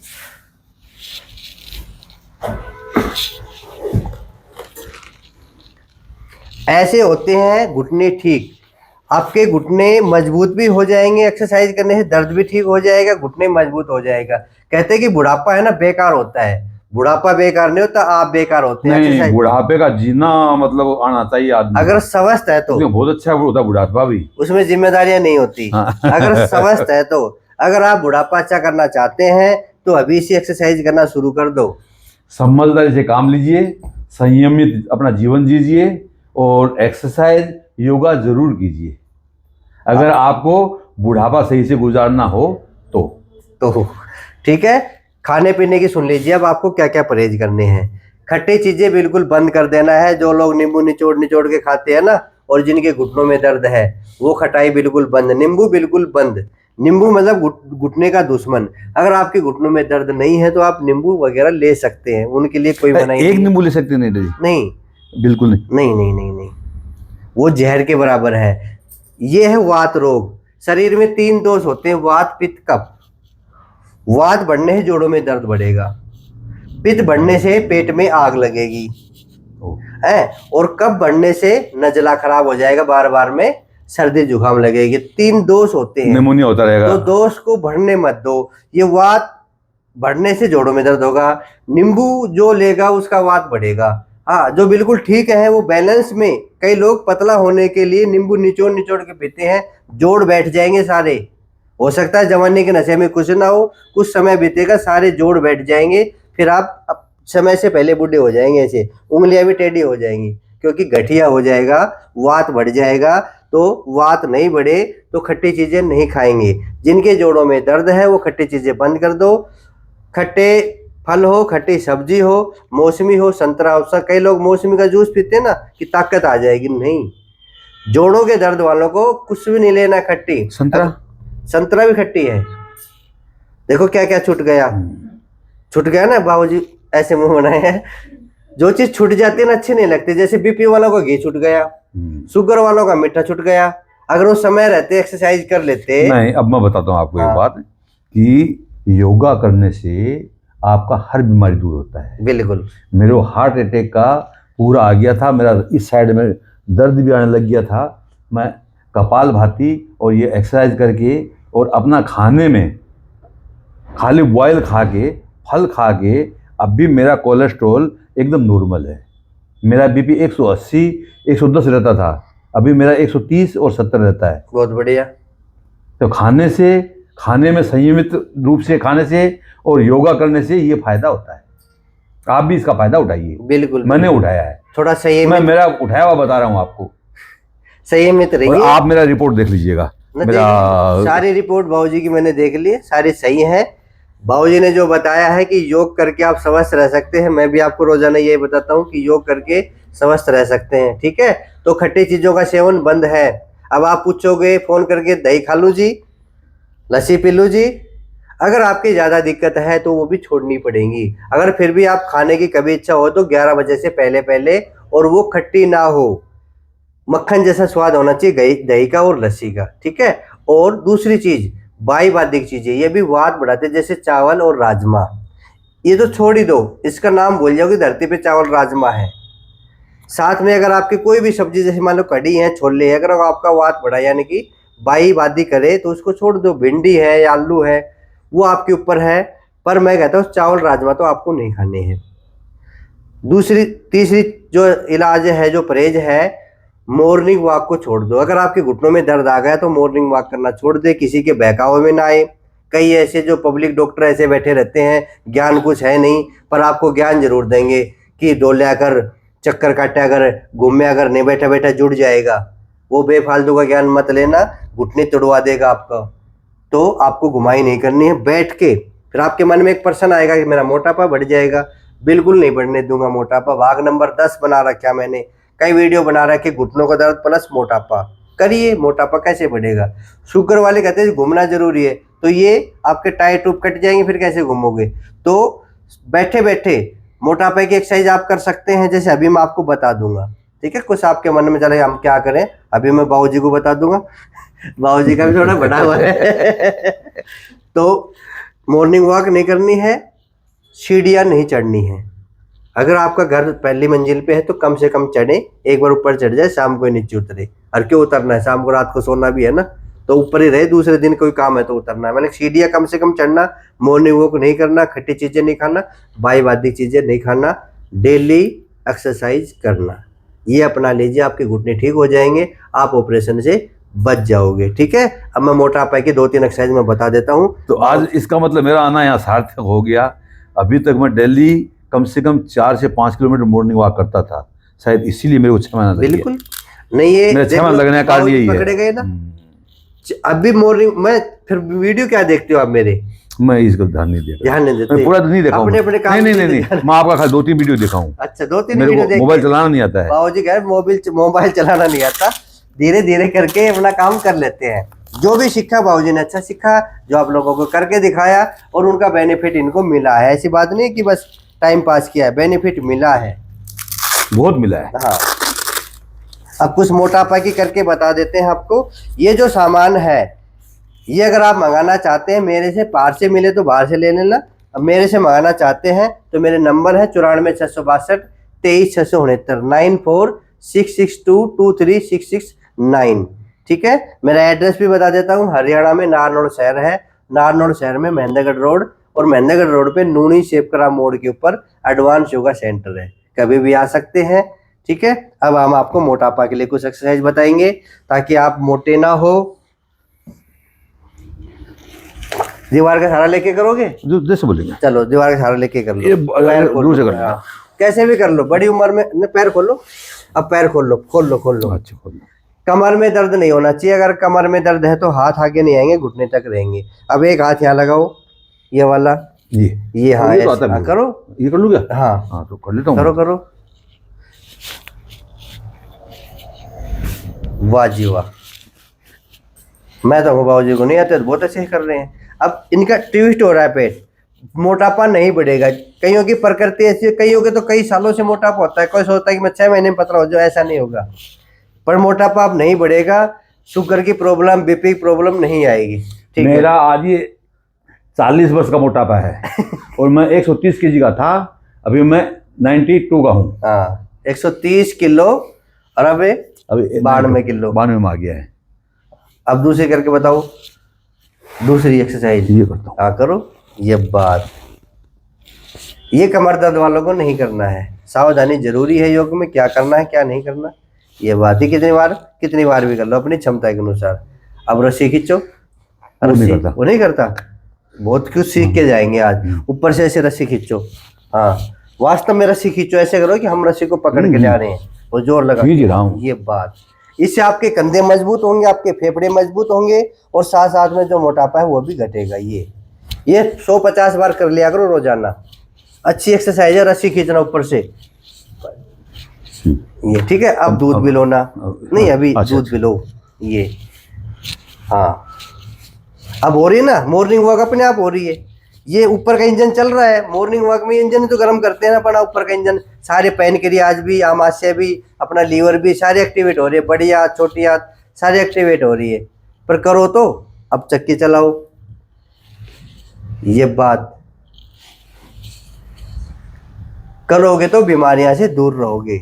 ऐसे होते हैं घुटने ठीक। आपके घुटने मजबूत भी हो जाएंगे, एक्सरसाइज करने से दर्द भी ठीक हो जाएगा, घुटने मजबूत हो जाएगा। कहते हैं कि बुढ़ापा है ना बेकार होता है, बुढ़ापा बेकार नहीं होता, आप बेकार होते हैं। नहीं, एक्सरसाइज बुढ़ापे का जीना मतलब आना चाहिए आदमी अगर को। स्वस्थ है तो उसमें बहुत अच्छा होता है बुढ़ापा भी। उसमें जिम्मेदारियां नहीं होती। हाँ। अगर स्वस्थ है तो, अगर आप बुढ़ापा अच्छा करना चाहते हैं तो अभी से एक्सरसाइज करना शुरू कर दो। समझदारी से काम लीजिए, संयमित अपना जीवन जीजिए और एक्सरसाइज योगा जरूर कीजिए अगर आपको बुढ़ापा सही से गुजारना हो तो। ठीक है, खाने पीने की सुन लीजिए अब आपको क्या क्या परहेज करने हैं। खट्टी चीजें बिल्कुल बंद कर देना है। जो लोग नींबू निचोड़ निचोड़ के खाते हैं ना, और जिनके घुटनों में दर्द है, वो खटाई बिल्कुल बंद, नींबू बिल्कुल बंद। नींबू मतलब घुटने का दुश्मन। अगर आपके घुटनों में दर्द नहीं है तो आप नींबू वगैरह ले सकते हैं, उनके लिए कोई मनाही एक नहीं। नींबू ले सकते नहीं? नहीं, बिल्कुल नहीं। नहीं नहीं नहीं नहीं, वो जहर के बराबर है। ये है वात रोग। शरीर में 3 दोष होते हैं, वात पित्त कफ। वात बढ़ने से जोड़ों में दर्द बढ़ेगा, पित्त बढ़ने से पेट में आग लगेगी है, और कफ बढ़ने से नजला खराब हो जाएगा, बार बार में सर्दी जुकाम लगेगी। 3 दोष होते हैं, निमोनिया होता रहेगा। तो दोष को बढ़ने मत दो। ये वात बढ़ने से जोड़ों में दर्द होगा, नींबू जो लेगा उसका वात बढ़ेगा। हाँ, जो बिल्कुल ठीक है वो बैलेंस में। कई लोग पतला होने के लिए नींबू निचोड़ निचोड़ के पीते हैं, जोड़ बैठ जाएंगे सारे। हो सकता है जवानी के नशे में कुछ ना हो, कुछ समय बीतेगा सारे जोड़ बैठ जाएंगे, फिर आप समय से पहले बूढ़े हो जाएंगे। ऐसे उंगलियां भी टेढ़ी हो जाएंगी, क्योंकि गठिया हो जाएगा, वात बढ़ जाएगा। तो वात नहीं बढ़े तो खट्टी चीजें नहीं खाएंगे। जिनके जोड़ों में दर्द है वो खट्टी चीजें बंद कर दो। खट्टे फल हो, खट्टी सब्जी हो, मौसमी हो, संतरा हो। कई लोग मौसमी का जूस पीते हैं ना कि ताकत आ जाएगी, नहीं। जोड़ों के दर्द वालों को कुछ भी नहीं लेना खट्टी। संतरा भी खट्टी है। देखो क्या क्या छूट गया, छूट गया ना, बाबूजी ऐसे मुंह बनाए हैं। जो चीज छूट जाती है ना अच्छी नहीं लगती। जैसे बीपी वालों का घी छूट गया, शुगर वालों का मीठा छूट गया। अगर वो समय रहते एक्सरसाइज कर लेते। नहीं, अब मैं बताता हूँ आपको एक बात कि योगा करने से आपका हर बीमारी दूर होता है। बिल्कुल। मेरे हार्ट अटैक का पूरा आ गया था, मेरा इस साइड में दर्द भी आने लग गया था। मैं कपालभाति और ये एक्सरसाइज करके और अपना खाने में खाली बॉयल खा के, फल खा के, अब भी मेरा कोलेस्ट्रॉल एकदम नॉर्मल है। मेरा बीपी 180 110 रहता था, अभी मेरा 130 और 70 रहता है। बहुत बढ़िया। तो खाने में संयमित रूप से खाने से और योगा करने से ये फायदा होता है। आप भी इसका फायदा उठाइए। बिल्कुल, मैंने उठाया है, थोड़ा सही। मैं मेरा उठाया हुआ बता रहा हूँ आपको। संयमित रहिए। आप मेरा रिपोर्ट देख लीजिएगा। मेरा सारी रिपोर्ट बाबूजी की मैंने देख ली, सारी सही है। बाबूजी ने जो बताया है कि योग करके आप स्वस्थ रह सकते हैं, मैं भी आपको रोजाना यही बताता हूँ कि योग करके स्वस्थ रह सकते हैं। ठीक है, तो खट्टी चीजों का सेवन बंद है। अब आप पूछोगे फोन करके दही खा लूं जी, लस्सी पी लूं जी। अगर आपकी ज्यादा दिक्कत है तो वो भी छोड़नी पड़ेगी। अगर फिर भी आप खाने की कभी इच्छा हो तो 11 बजे से पहले पहले, और वो खट्टी ना हो, मक्खन जैसा स्वाद होना चाहिए दही का और लस्सी का। ठीक है, और दूसरी चीज वायुवादिक चीजें, ये भी वात बढ़ाते, जैसे चावल और राजमा। ये तो छोड़ ही दो, इसका नाम भूल जाओ कि धरती पे चावल राजमा है। साथ में अगर आपकी कोई भी सब्जी, जैसे मान लो कढ़ी है, छोले है, अगर आपका वात बढ़ा यानी कि वायुवादी करे तो उसको छोड़ दो। भिंडी है या आलू है, वो आपके ऊपर है, पर मैं कहता हूँ चावल राजमा तो आपको नहीं खाने हैं। तीसरी जो इलाज है, जो परहेज है, मॉर्निंग वॉक को छोड़ दो। अगर आपके घुटनों में दर्द आ गया तो मॉर्निंग वॉक करना छोड़ दे, किसी के बहकावे में ना आए। कई ऐसे जो पब्लिक डॉक्टर ऐसे बैठे रहते हैं, ज्ञान कुछ है नहीं, पर आपको ज्ञान जरूर देंगे कि डोल्या कर, चक्कर काटा कर, घूमे अगर, नहीं बैठा बैठा जुड़ जाएगा। वो बेफालतू का ज्ञान मत लेना, घुटने तोड़वा देगा आपका। तो आपको घुमाई नहीं करनी है, बैठ के। फिर आपके मन में एक प्रश्न आएगा कि मेरा मोटापा बढ़ जाएगा। बिल्कुल नहीं बढ़ने दूंगा मोटापा। भाग नंबर 10 बना रखा मैंने, कई वीडियो बना रखे, घुटनों का दर्द प्लस मोटापा। करिए, मोटापा कैसे बढ़ेगा। शुगर वाले कहते हैं घूमना जरूरी है, तो ये आपके टायर ट्यूब कट जाएंगे, फिर कैसे घूमोगे। तो बैठे बैठे मोटापे की एक्सरसाइज आप कर सकते हैं, जैसे अभी मैं आपको बता दूंगा। ठीक है, कुछ आपके मन में चले हम क्या करें, अभी मैं बाबूजी को बता दूंगा। बाबूजी का भी थोड़ा बड़ा हुआ है। तो मॉर्निंग वॉक नहीं करनी है, सीढ़ियाँ नहीं चढ़नी है। अगर आपका घर पहली मंजिल पे है तो कम से कम चढ़े, एक बार ऊपर चढ़ जाए, शाम को नीचे उतरे। और क्यों उतरना है, शाम को रात को सोना भी है ना, तो ऊपर ही रहे, दूसरे दिन कोई काम है तो उतरना है। मैंने सीढ़ियाँ कम से कम चढ़ना, मॉर्निंग वॉक नहीं करना, खट्टी चीजें नहीं खाना, बाई चीजें नहीं खाना, डेली एक्सरसाइज करना। ये अपना लीजिए, आपके घुटने ठीक हो जाएंगे, आप ऑपरेशन से बच जाओगे। ठीक है, अब मैं मोटापा की 2-3 एक्सरसाइज मैं बता देता हूँ। तो आज इसका मतलब मेरा आना यहाँ सार्थक हो गया। अभी तक मैं डेली कम से कम 4 से 5 किलोमीटर मॉर्निंग वॉक करता था, शायद इसीलिए मेरे को 6 महीना लग गया। बिल्कुल नहीं, ये मेरा 6 महीना लगने का कारण यही है। पकड़े गए ना अभी मॉर्निंग में, फिर वीडियो क्या देखते हो आप मेरे? मैं इसको ध्यान नहीं देता, ध्यान नहीं देते, मैं पूरा नहीं देखा हूं। अपने काम नहीं, मैं आपका खाली 2-3 वीडियो देखा हूँ। अच्छा, 2-3 मेरे वीडियो को देख मोबाइल चलाना नहीं आता है। बाबूजी कह मोबाइल चलाना नहीं आता, धीरे धीरे करके अपना काम कर लेते हैं। जो भी सीखा बाबूजी ने अच्छा सीखा, जो आप लोगों को करके दिखाया और उनका बेनिफिट इनको मिला है। ऐसी बात नहीं कि बस टाइम पास किया है, बेनिफिट मिला है, बहुत मिला है। हाँ, अब कुछ मोटापा की करके बता देते हैं आपको। ये जो सामान है, ये अगर आप मंगाना चाहते हैं मेरे से, बाहर से मिले तो बाहर से ले लेना। अब मेरे से मंगाना चाहते हैं तो मेरे नंबर है 94 662 23 669 9466223669। ठीक है, मेरा एड्रेस भी बता देता हूँ। हरियाणा में नारनौल शहर है, नारनौल शहर में महेंद्रगढ़ रोड, और महेंद्रगढ़ रोड पे नूनी शेपकरा मोड़ के ऊपर एडवांस योगा सेंटर है, कभी भी आ सकते हैं। ठीक है, अब हम आपको मोटापा के लिए कुछ एक्सरसाइज बताएंगे ताकि आप मोटे ना हो। दीवार का सहारा लेके करोगे, जैसे बोलेंगे। चलो दीवार का सहारा लेके कर लो, पैर दूर से करना, कैसे भी कर लो, बड़ी उम्र में। पैर खोलो, अब पैर खोल लो। अच्छा, खोल लो। कमर में दर्द नहीं होना चाहिए, अगर कमर में दर्द है तो हाथ आगे नहीं आएंगे, घुटने तक रहेंगे। अब एक हाथ यहाँ लगाओ, ये वाला, ये हाँ, ये तो आता है, करो, ये कर लूँ क्या? हाँ तो कर लेता हूँ। करो। वाह जी वाह, मैं तो बाबूजी को नहीं आते, तो बहुत अच्छे कर रहे हैं। अब इनका ट्विस्ट हो रहा है पेट, मोटापा नहीं बढ़ेगा। कईयों की प्रकृति ऐसी है, कईयों के तो कई सालों से मोटापा होता है, कोई सोचता है कि मैं 6 महीने में पतला हो जाऊं, ऐसा नहीं होगा। पर मोटापा अब नहीं बढ़ेगा, शुगर की प्रॉब्लम, बीपी की प्रॉब्लम नहीं आएगी। ठीक है, मेरा आज ये 40 वर्ष का मोटापा है और मैं 130 kg का था, अभी मैं 92 का हूँ। हाँ, 130 किलो और अभी 92 किलो, 92 में आ गया है। अब दूसरी करके बताओ, दूसरी एक्सरसाइज ये करता हूँ। हाँ करो। ये बात, ये कमर दर्द वालों को नहीं करना है, सावधानी जरूरी है योग में, क्या करना है क्या नहीं करना। ये बात ही कितनी बार भी कर लो अपनी क्षमता के अनुसार। अब रस्सी खींचो, वो नहीं करता, बहुत कुछ सीख के जाएंगे आज। ऊपर से ऐसे रस्सी खींचो, हाँ वास्तव में रस्सी खींचो, ऐसे करो कि हम रस्सी को पकड़ के ले आ रहे हैं और जोर लगा रहा हूँ। ये बात, इससे आपके कंधे मजबूत होंगे, आपके फेफड़े मजबूत होंगे, और साथ साथ में जो मोटापा है वो भी घटेगा। ये 150 बार कर लिया करो रोजाना, अच्छी एक्सरसाइज है रस्सी खींचना ऊपर से। ये ठीक है, अब दूध भी लो ना, नहीं अभी दूध भी लो। ये हाँ, अब हो रही है ना मॉर्निंग वॉक, अपने आप हो रही है। ये ऊपर का इंजन चल रहा है, मॉर्निंग वॉक में इंजन तो गर्म करते हैं ना अपना, ऊपर का इंजन सारे पैनक्रियाज भी, आमाशय भी, अपना लीवर भी, सारे एक्टिवेट हो रही है, बड़ी हाथ छोटी हाथ सारे एक्टिवेट हो रही है। पर करो तो, अब चक्की चलाओ। ये बात करोगे तो बीमारियां से दूर रहोगे।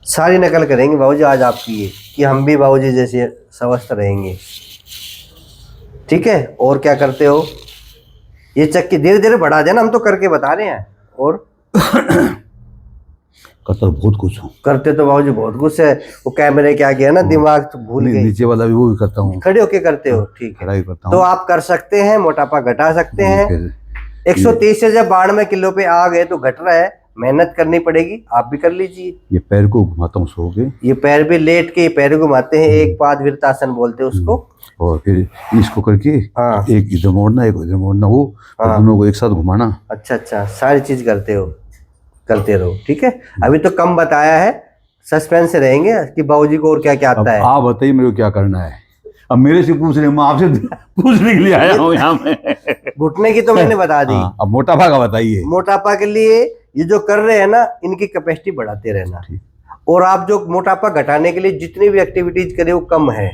सारी नकल करेंगे बाबूजी आज आपकी ये, कि हम भी बाबूजी जैसे स्वस्थ रहेंगे। ठीक है, और क्या करते हो, ये चक्की धीरे धीरे बढ़ा देना, हम तो करके बता रहे हैं। और करता तो बहुत कुछ हूँ, करते तो बाबूजी बहुत कुछ है, वो कैमरे के आगे है ना, दिमाग तो भूल गए। नीचे वाला भी वो भी करता हूँ, खड़े होके करते हो, ठीक है, खड़ा ही करता हूँ। तो आप कर सकते हैं, मोटापा घटा सकते हैं। 130 से जब 92 किलो पे आ गए तो घट रहा है, मेहनत करनी पड़ेगी, आप भी कर लीजिए। ये पैर को घुमाता हूँ सो के, ये पैर भी लेट के पैर घुमाते हैं, एक पाद वृत्तासन बोलते हैं उसको, और फिर इसको करके हाँ, एक इधर मोड़ना एक इधर मोड़ना, वो दोनों को एक साथ घुमाना। अच्छा, सारी चीज करते रहो। ठीक है, अभी तो कम बताया है, सस्पेंस से रहेंगे कि बाबूजी को और क्या क्या आता है। आप बताइए मेरे को क्या करना है, अब मेरे से पूछ रहे, मैं आपसे पूछने के लिए आया हूँ यहाँ में। घुटने की तो मैंने बता दी। हाँ, अब मोटापा का बताइए। मोटापा के लिए ये जो कर रहे हैं ना, इनकी कैपेसिटी बढ़ाते रहना। और आप जो मोटापा घटाने के लिए जितनी भी एक्टिविटीज करें वो कम है,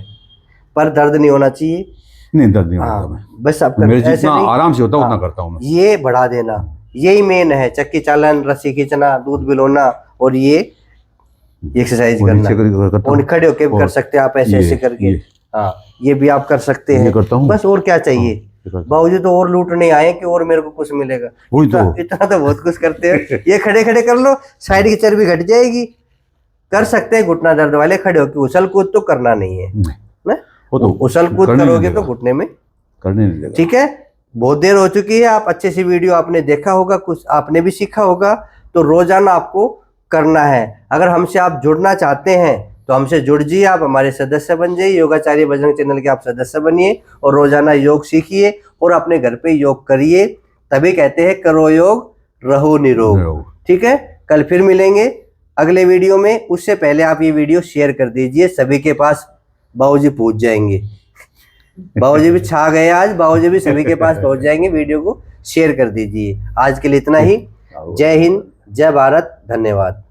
पर दर्द नहीं होना चाहिए। नहीं, दर्द नहीं होता। हाँ, बस आप मेरे ऐसे जितना नहीं, आराम से होता है उतना हाँ, करता हूँ मैं। ये बढ़ा देना, यही मेन है। चक्की चालन, रस्सी खींचना, दूध बिलोना, और ये एक्सरसाइज और करना। नीचे करता और हूँ। खड़े होके भी कर सकते हैं आप, ऐसे ऐसे करके। हाँ, ये भी आप कर सकते हैं। करता हूँ। बस और क्या चाहिए बाबूजी, तो और लूटने आए कि और मेरे को कुछ मिलेगा। वही इतना तो। इतना तो बहुत कुछ करते हैं। ये खड़े खड़े कर लो, साइड की चर्बी घट जाएगी। कर सकते हैं घुटना दर्द वाले खड़े होके। उछल कूद तो करना नहीं है ना, वो तो उछल कूद करने नहीं करोगे तो देगा। घुटने में करने नहीं देगा। ठीक है। बहुत देर हो चुकी है, आप अच्छे से वीडियो आपने देखा होगा, कुछ आपने भी सीखा होगा। तो रोजाना आपको करना है। अगर हमसे आप जुड़ना चाहते हैं तो हमसे जुड़ जाइए, आप हमारे सदस्य बन जाइए। योगाचार्य बजरंग चैनल के आप सदस्य बनिए और रोजाना योग सीखिए और अपने घर पे योग करिए। तभी कहते हैं करो योग रहो निरोग। ठीक है, कल फिर मिलेंगे अगले वीडियो में। उससे पहले आप ये वीडियो शेयर कर दीजिए, सभी के पास बाबूजी पहुंच जाएंगे। बाबूजी भी छा गए आज, बाबूजी भी सभी के पास पहुंच जाएंगे। वीडियो को शेयर कर दीजिए। आज के लिए इतना ही। जय हिंद, जय भारत, धन्यवाद।